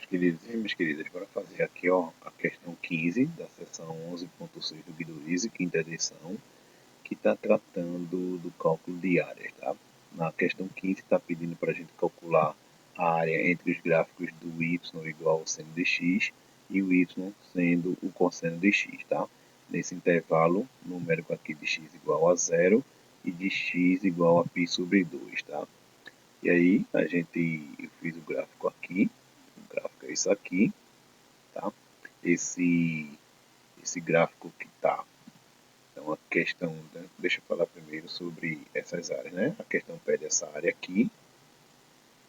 queridos e minhas queridas, bora fazer aqui ó, a questão 15 da seção 11.6 do Guidorize, quinta edição, que está tratando do cálculo de áreas. Tá? Na questão 15 está pedindo para a gente calcular a área entre os gráficos do y igual ao seno de x e o y sendo o cosseno de x. Tá? Nesse intervalo numérico aqui de x igual a 0 e de x igual a π sobre 2. Tá? E aí eu fiz o gráfico aqui. O gráfico é isso aqui, tá? Esse gráfico que está. Então a questão, deixa eu falar primeiro sobre essas áreas, né? A questão pede essa área aqui.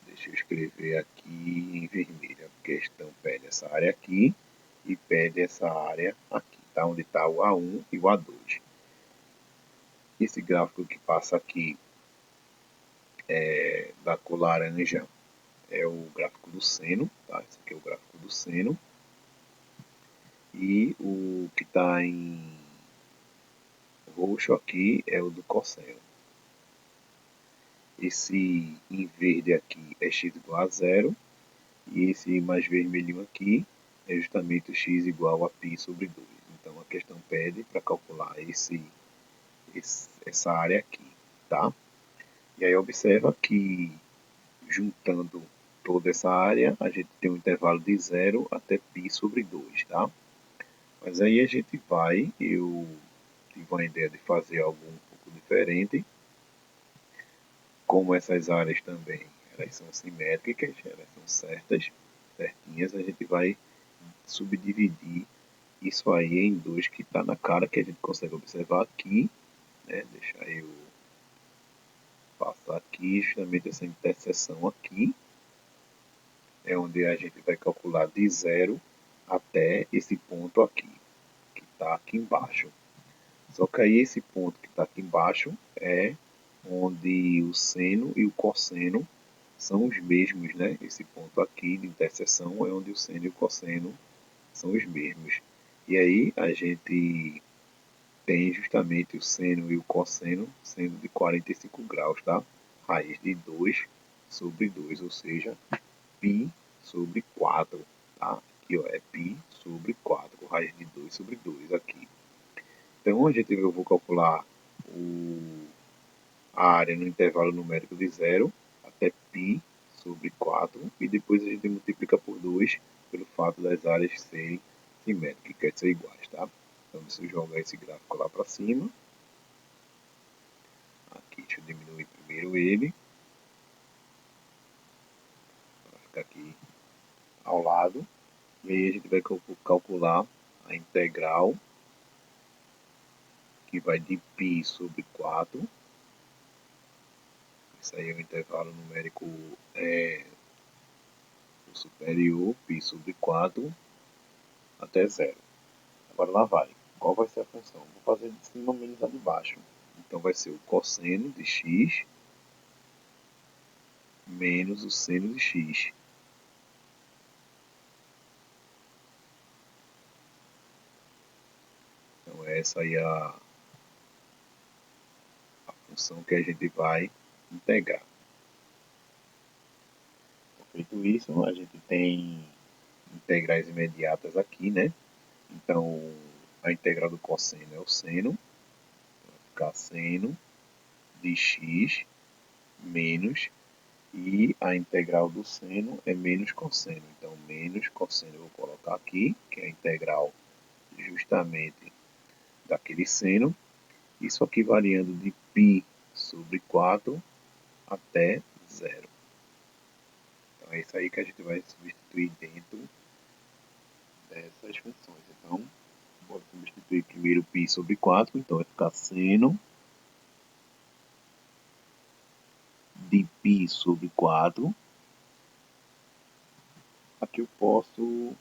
Deixa eu escrever aqui em vermelho. A questão pede essa área aqui e pede essa área aqui, tá? Onde está o A1 e o A2. Esse gráfico que passa aqui da cor laranja é o gráfico do seno, tá? Esse aqui é o gráfico do seno. E o que está em roxo aqui é o do cosseno. Esse em verde aqui é x igual a 0. E esse mais vermelhinho aqui é justamente o x igual a π sobre 2. Então a questão pede para calcular essa área aqui, tá? E aí observa que juntando toda essa área, a gente tem um intervalo de 0 até π sobre 2, tá? Mas aí eu tive uma ideia de fazer algo um pouco diferente. Como essas áreas também, elas são simétricas, elas são certinhas, a gente vai subdividir isso aí em dois que está na cara, que a gente consegue observar aqui, né? Deixa eu passar aqui, justamente essa interseção aqui, é onde a gente vai calcular de 0 até esse ponto aqui, que está aqui embaixo. Só que aí esse ponto que está aqui embaixo é onde o seno e o cosseno são os mesmos, né? Esse ponto aqui de interseção é onde o seno e o cosseno são os mesmos. E aí a gente tem justamente o seno e o cosseno sendo de 45 graus, tá? Raiz de 2 sobre 2, ou seja, π sobre 4, tá? Aqui ó, é π sobre 4, raiz de 2 sobre 2 aqui. Então eu vou calcular a área no intervalo numérico de 0 até π sobre 4 e depois a gente multiplica por 2 pelo fato das áreas serem simétricas, quer dizer iguais, tá? Então deixa eu jogar esse gráfico lá para cima. Aqui, deixa eu diminuir primeiro ele, para ficar aqui ao lado. E aí a gente vai calcular a integral, que vai de π sobre 4. Isso aí é o intervalo numérico superior, π sobre 4, até 0. Agora lá vai. Qual vai ser a função? Vou fazer de cima menos a de baixo. Então vai ser o cosseno de x menos o seno de x. Então essa aí é a função que a gente vai integrar. Feito isso, a gente tem integrais imediatas aqui, né? Então a integral do cosseno é o seno, vai ficar seno de x menos, e a integral do seno é menos cosseno. Então menos cosseno eu vou colocar aqui, que é a integral justamente daquele seno. Isso aqui variando de π sobre 4 até 0. Então é isso aí que a gente vai substituir dentro dessas funções. Então, vou substituir primeiro π sobre 4, então vai ficar seno de π sobre 4. Aqui eu posso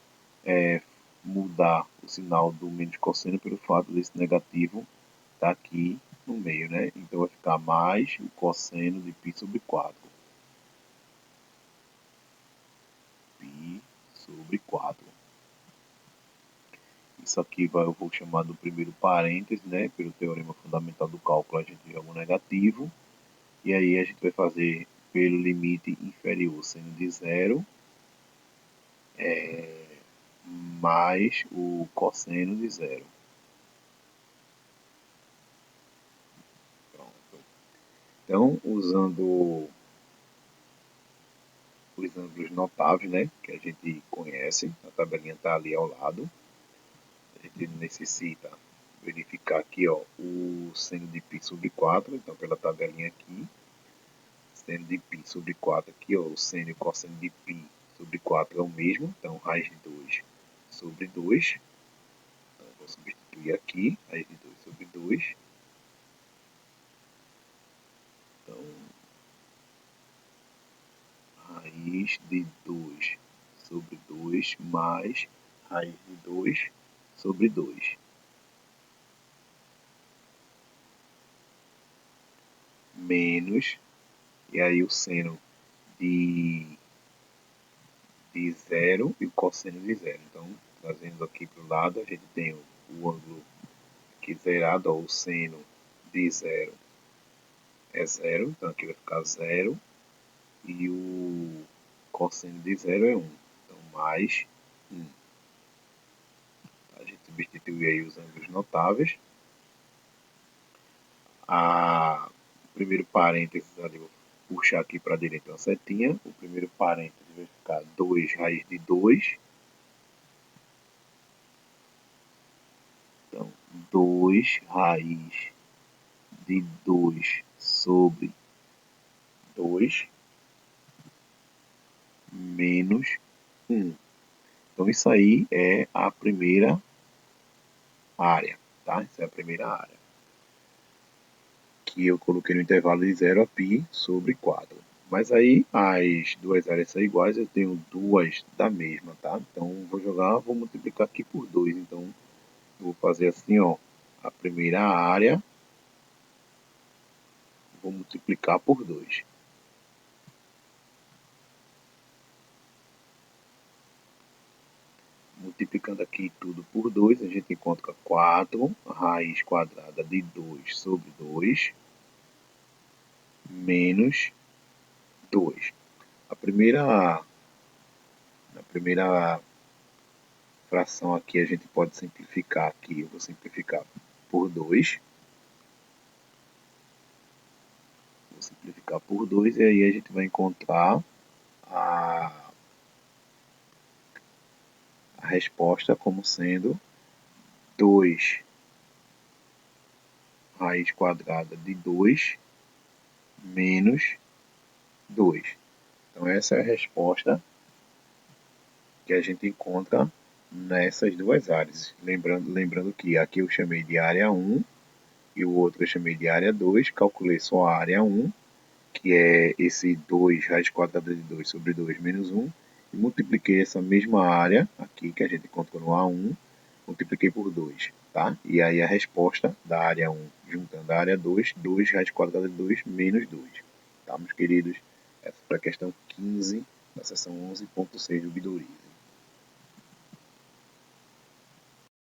mudar o sinal do menos cosseno pelo fato desse negativo estar aqui no meio, né? Então vai ficar mais o cosseno de π sobre 4. π sobre 4. Isso aqui eu vou chamar do primeiro parêntese, né? Pelo teorema fundamental do cálculo a gente joga um negativo. E aí a gente vai fazer pelo limite inferior seno de 0 mais o cosseno de zero. Pronto. Então, usando os ângulos notáveis, né, que a gente conhece, a tabelinha está ali ao lado. A gente necessita verificar aqui, ó, o seno de π sobre 4, então pela tabelinha aqui, seno de π sobre 4 aqui, ó, o seno e o cosseno de π sobre 4 é o mesmo, então raiz de 2 sobre 2. Então, vou substituir aqui, raiz de 2 sobre 2. Então, raiz de 2 sobre 2 mais raiz de 2 sobre 2. Menos, e aí o seno de zero e o cosseno de zero. Então, trazendo aqui para o lado, a gente tem o ângulo aqui zerado, ó, o seno de zero é zero, então aqui vai ficar zero, e o cosseno de zero é 1, então mais 1. A gente substitui aí os ângulos notáveis. O primeiro parênteses ali, vou puxar aqui para a direita uma setinha. O primeiro parênteses vai ficar 2 raiz de 2. Então, 2 raiz de 2 sobre 2 menos 1. Então, isso aí é a primeira área, tá? Essa é a primeira área. Que eu coloquei no intervalo de 0 a π sobre 4. Mas aí as duas áreas são iguais, eu tenho duas da mesma, tá? Então, vou multiplicar aqui por 2. Então, vou fazer assim, ó, a primeira área, vou multiplicar por 2. Multiplicando aqui tudo por 2, a gente encontra 4 raiz quadrada de 2 sobre 2 menos 2. A primeira fração aqui a gente pode simplificar aqui, eu vou simplificar por 2. Vou simplificar por 2 e aí a gente vai encontrar a resposta como sendo 2 raiz quadrada de 2 menos 2. Então essa é a resposta que a gente encontra nessas duas áreas. Lembrando que aqui eu chamei de área 1 e o outro eu chamei de área 2. Calculei só a área 1, que é esse 2 raiz quadrada de 2 sobre 2 menos 1. E multipliquei essa mesma área aqui que a gente encontrou no A1, multipliquei por 2. Tá? E aí a resposta da área 1 juntando a área 2, 2 raiz quadrada de 2 menos 2. Tá, meus queridos? Essa foi a questão 15 da seção 11.6 do Guidorize.